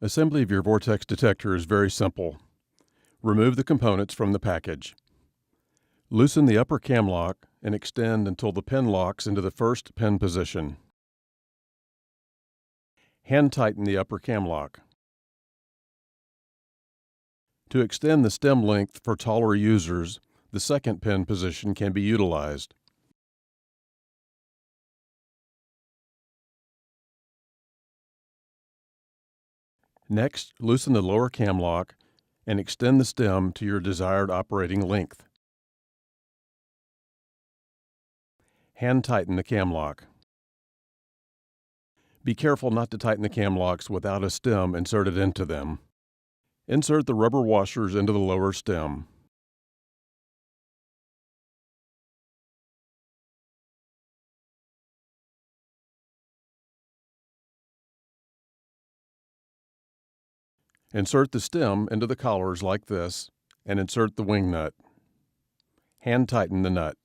Assembly of your Vortex detector is very simple. Remove the components from the package. Loosen the upper cam lock and extend until the pin locks into the first pin position. Hand tighten the upper cam lock. To extend the stem length for taller users, the second pin position can be utilized. Next, loosen the lower cam lock and extend the stem to your desired operating length. Hand tighten the cam lock. Be careful not to tighten the cam locks without a stem inserted into them. Insert the rubber washers into the lower stem. Insert the stem into the collars like this and insert the wing nut. Hand tighten the nut.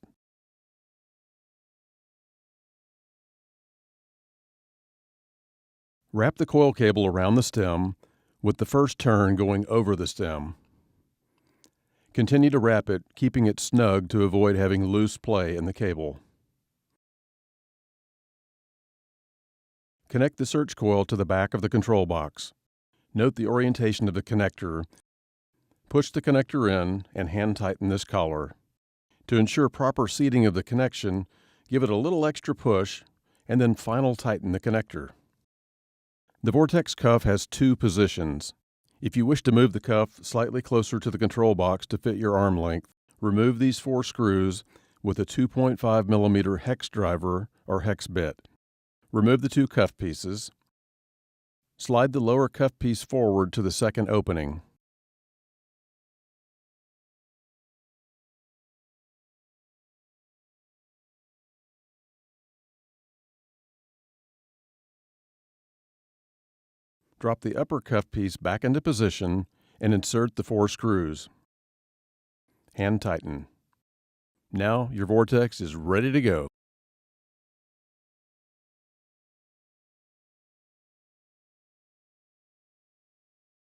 Wrap the coil cable around the stem with the first turn going over the stem. Continue to wrap it, keeping it snug to avoid having loose play in the cable. Connect the search coil to the back of the control box. Note the orientation of the connector. Push the connector in and hand tighten this collar. To ensure proper seating of the connection, give it a little extra push and then final tighten the connector. The Vortex cuff has two positions. If you wish to move the cuff slightly closer to the control box to fit your arm length, remove these 4 screws with a 2.5 mm hex driver or hex bit. Remove the 2 cuff pieces. Slide the lower cuff piece forward to the second opening. Drop the upper cuff piece back into position and insert the 4 screws. Hand tighten. Now your Vortex is ready to go.